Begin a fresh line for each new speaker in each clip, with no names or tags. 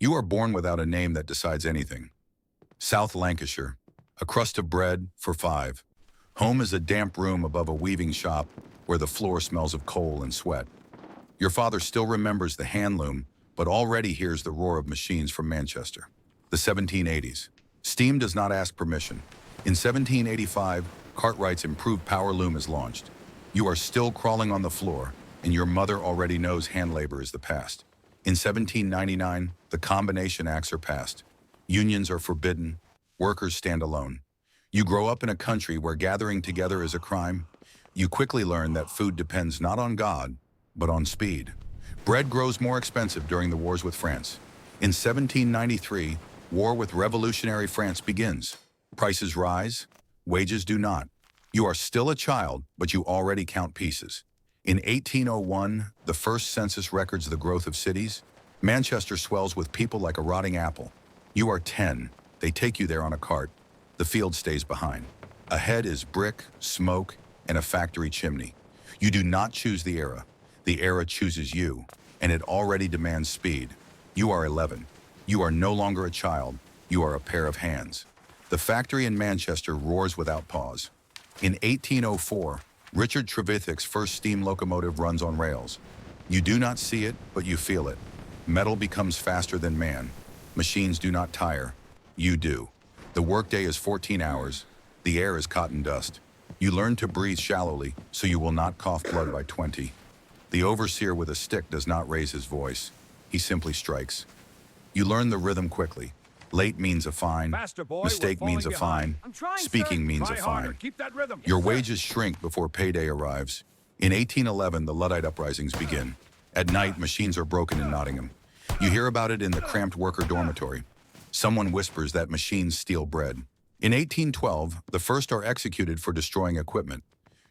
You are born without a name that decides anything. South Lancashire, a crust of bread for five. Home is a damp room above a weaving shop where the floor smells of coal and sweat. Your father still remembers the hand loom, but already hears the roar of machines from Manchester. The 1780s. Steam does not ask permission. In 1785, Cartwright's improved power loom is launched. You are still crawling on the floor, and your mother already knows hand labor is the past. In 1799, the Combination Acts are passed. Unions are forbidden. Workers stand alone. You grow up in a country where gathering together is a crime. You quickly learn that food depends not on God, but on speed. Bread grows more expensive during the wars with France. In 1793, war with revolutionary France begins. Prices rise, wages do not. You are still a child, but you already count pieces. In 1801, the first census records the growth of cities. Manchester swells with people like a rotting apple. You are 10. They take you there on a cart. The field stays behind. Ahead is brick, smoke, and a factory chimney. You do not choose the era. The era chooses you, and it already demands speed. You are 11. You are no longer a child. You are a pair of hands. The factory in Manchester roars without pause. In 1804, Richard Trevithick's first steam locomotive runs on rails. You do not see it, but you feel it. Metal becomes faster than man. Machines do not tire. You do. The workday is 14 hours. The air is cotton dust. You learn to breathe shallowly, so you will not cough blood by 20. The overseer with a stick does not raise his voice. He simply strikes. You learn the rhythm quickly. Late means a fine.
Faster, boy,
Mistake means a fine. Speaking means a fine.
Keep that rhythm.
Your wages shrink before payday arrives. In 1811, the Luddite uprisings begin. At night, machines are broken in Nottingham. You hear about it in the cramped worker dormitory. Someone whispers that machines steal bread. In 1812, the first are executed for destroying equipment.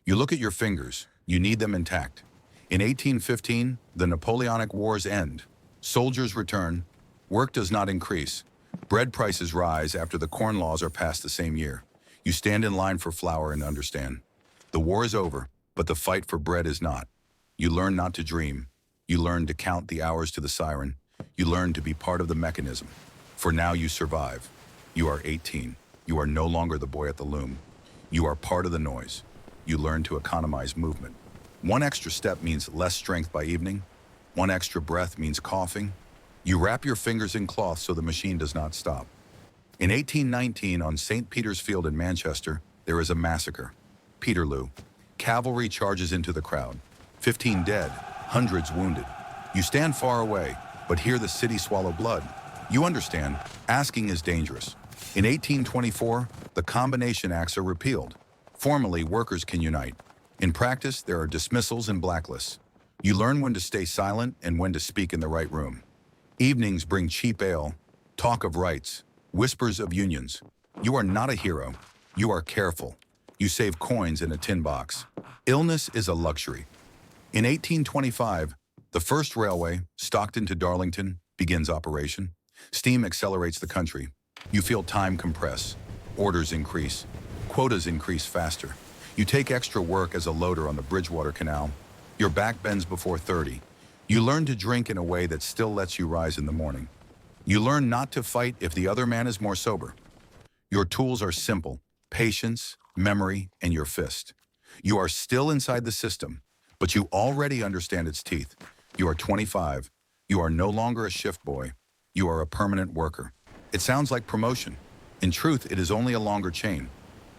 You look at your fingers. You need them intact. In 1815, the Napoleonic Wars end. Soldiers return. Work does not increase. Bread prices rise after the Corn Laws are passed the same year. You stand in line for flour and understand. The war is over, but the fight for bread is not. You learn not to dream. You learn to count the hours to the siren. You learn to be part of the mechanism. For now you survive. You are 18. You are no longer the boy at the loom. You are part of the noise. You learn to economize movement. One extra step means less strength by evening. One extra breath means coughing. You wrap your fingers in cloth so the machine does not stop. In 1819, on St. Peter's Field in Manchester, there is a massacre. Peterloo. Cavalry charges into the crowd. 15 dead, hundreds wounded. You stand far away, but hear the city swallow blood. You understand, asking is dangerous. In 1824, the Combination Acts are repealed. Formally, workers can unite. In practice, there are dismissals and blacklists. You learn when to stay silent and when to speak in the right room. Evenings bring cheap ale, talk of rights, whispers of unions. You are not a hero. You are careful. You save coins in a tin box. Illness is a luxury. In 1825, the first railway, Stockton to Darlington, begins operation. Steam accelerates the country. You feel time compress. Orders increase. Quotas increase faster. You take extra work as a loader on the Bridgewater Canal. Your back bends before 30. You learn to drink in a way that still lets you rise in the morning. You learn not to fight if the other man is more sober. Your tools are simple: patience, memory, and your fist. You are still inside the system, but you already understand its teeth. You are 25. You are no longer a shift boy. You are a permanent worker. It sounds like promotion. In truth, it is only a longer chain.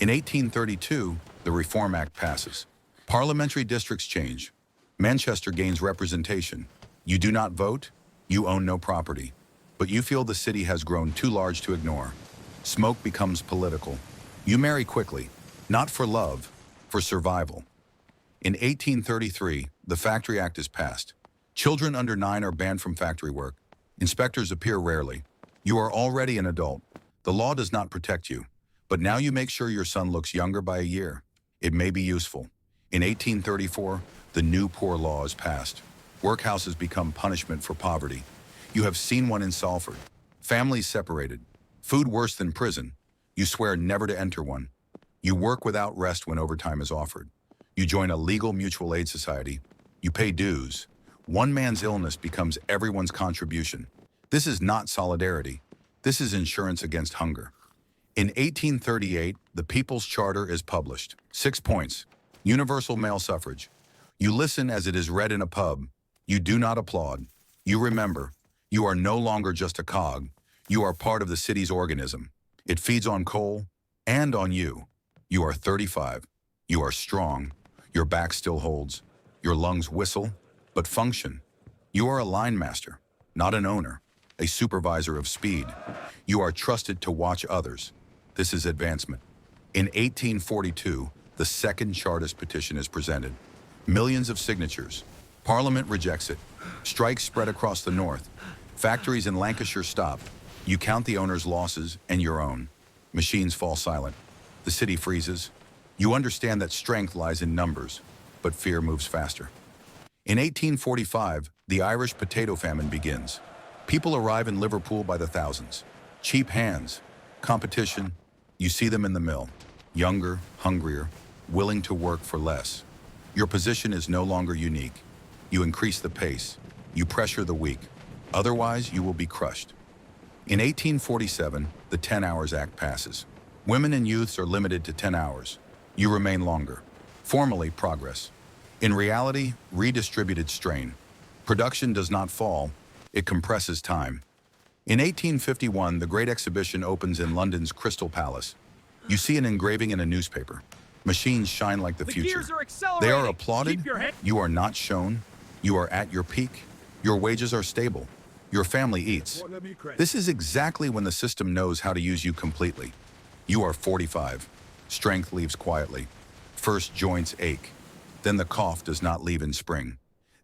In 1832, the Reform Act passes. Parliamentary districts change. Manchester gains representation. You do not vote. You own no property. But you feel the city has grown too large to ignore. Smoke becomes political. You marry quickly, not for love, for survival. In 1833, the Factory Act is passed. Children under 9 are banned from factory work. Inspectors appear rarely. You are already an adult. The law does not protect you, but now you make sure your son looks younger by a year. It may be useful. In 1834, the new poor law is passed. Workhouses become punishment for poverty. You have seen one in Salford. Families separated. Food worse than prison. You swear never to enter one. You work without rest when overtime is offered. You join a legal mutual aid society. You pay dues. One man's illness becomes everyone's contribution. This is not solidarity. This is insurance against hunger. In 1838, the People's Charter is published. 6 points. Universal male suffrage. You listen as it is read in a pub. You do not applaud. You remember. You are no longer just a cog. You are part of the city's organism. It feeds on coal and on you. You are 35. You are strong. Your back still holds. Your lungs whistle, but function. You are a line master, not an owner, a supervisor of speed. You are trusted to watch others. This is advancement. In 1842, the second Chartist petition is presented. Millions of signatures. Parliament rejects it. Strikes spread across the north. Factories in Lancashire stop. You count the owner's losses and your own. Machines fall silent. The city freezes. You understand that strength lies in numbers, but fear moves faster. In 1845, the Irish potato famine begins. People arrive in Liverpool by the thousands. Cheap hands, competition, you see them in the mill. Younger, hungrier, willing to work for less. Your position is no longer unique. You increase the pace. You pressure the weak. Otherwise, you will be crushed. In 1847, the 10 Hours Act passes. Women and youths are limited to 10 hours. You remain longer. Formally, progress. In reality, redistributed strain. Production does not fall, it compresses time. In 1851, the Great Exhibition opens in London's Crystal Palace. You see an engraving in a newspaper. Machines shine like the future.
Gears are accelerating.
They are applauded.
Keep your head.
You are not shown. You are at your peak. Your wages are stable. Your family eats. This is exactly when the system knows how to use you completely. You are 45. Strength leaves quietly. First joints ache. Then the cough does not leave in spring.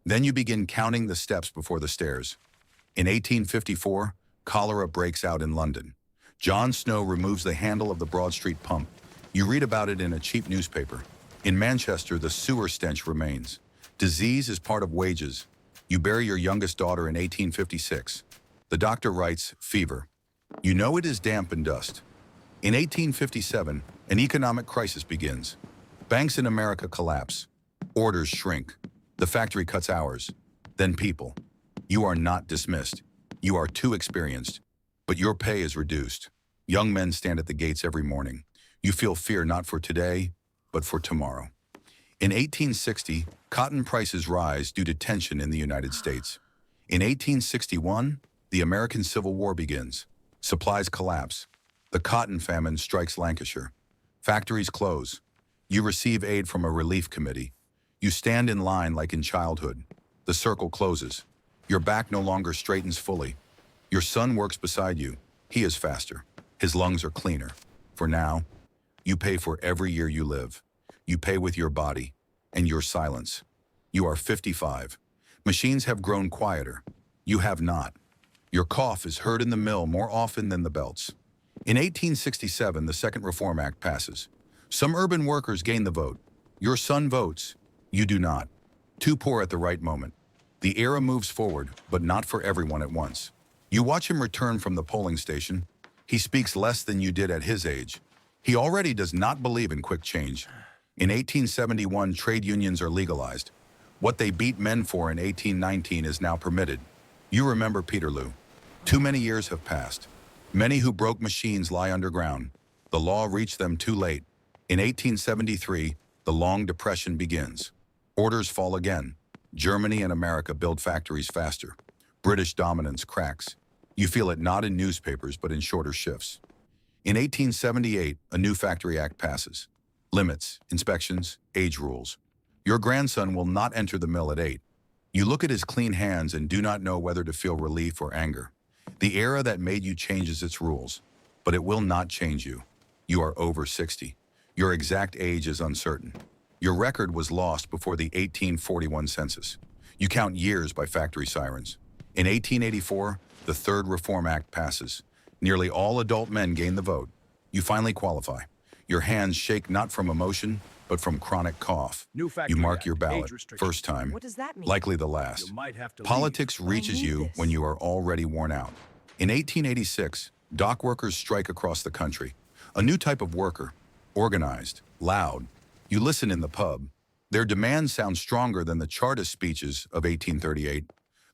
Then you begin counting the steps before the stairs. In 1854, cholera breaks out in London. John Snow removes the handle of the Broad Street pump. You read about it in a cheap newspaper. In Manchester, the sewer stench remains. Disease is part of wages. You bury your youngest daughter in 1856. The doctor writes, fever. You know it is damp and dust. In 1857, an economic crisis begins. Banks in America collapse. Orders shrink. The factory cuts hours. Then people. You are not dismissed. You are too experienced. But your pay is reduced. Young men stand at the gates every morning. You feel fear not for today, but for tomorrow. In 1860, cotton prices rise due to tension in the United States. In 1861, the American Civil War begins. Supplies collapse. The cotton famine strikes Lancashire. Factories close. You receive aid from a relief committee. You stand in line like in childhood. The circle closes. Your back no longer straightens fully. Your son works beside you. He is faster. His lungs are cleaner. For now, you pay for every year you live. You pay with your body and your silence. You are 55. Machines have grown quieter. You have not. Your cough is heard in the mill more often than the belts. In 1867, the Second Reform Act passes. Some urban workers gain the vote. Your son votes. You do not. Too poor at the right moment. The era moves forward, but not for everyone at once. You watch him return from the polling station. He speaks less than you did at his age. He already does not believe in quick change. In 1871, trade unions are legalized. What they beat men for in 1819 is now permitted. You remember Peterloo. Too many years have passed. Many who broke machines lie underground. The law reached them too late. In 1873, the Long Depression begins. Orders fall again. Germany and America build factories faster. British dominance cracks. You feel it not in newspapers, but in shorter shifts. In 1878, a new Factory Act passes. Limits, inspections, age rules. Your grandson will not enter the mill at 8. You look at his clean hands and do not know whether to feel relief or anger. The era that made you changes its rules, but it will not change you. You are over 60. Your exact age is uncertain. Your record was lost before the 1841 census. You count years by factory sirens. In 1884, the Third Reform Act passes. Nearly all adult men gain the vote. You finally qualify. Your hands shake not from emotion, but from chronic cough. You mark your ballot, first time,
What does that mean?
likely the last.
You might have to
Politics reaches
need
you
this.
when you are already worn out. In 1886, dock workers strike across the country. A new type of worker, organized, loud. You listen in the pub. Their demands sound stronger than the Chartist speeches of 1838.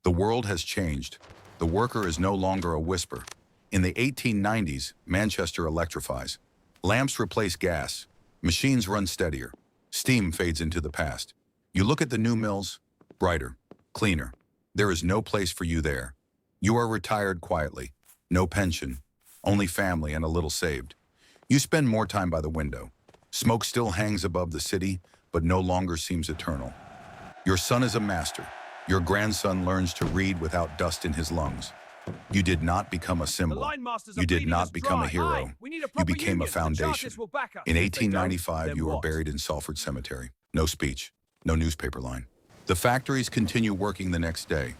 The world has changed. The worker is no longer a whisper. In the 1890s, Manchester electrifies. Lamps replace gas. Machines run steadier. Steam fades into the past. You look at the new mills, brighter, cleaner. There is no place for you there. You are retired quietly. No pension, only family and a little saved. You spend more time by the window. Smoke still hangs above the city, but no longer seems eternal. Your son is a master. Your grandson learns to read without dust in his lungs. You did not become a symbol. You did not become a hero. You became a foundation. In 1895, you were buried in Salford Cemetery. No speech, no newspaper line. The factories continue working the next day.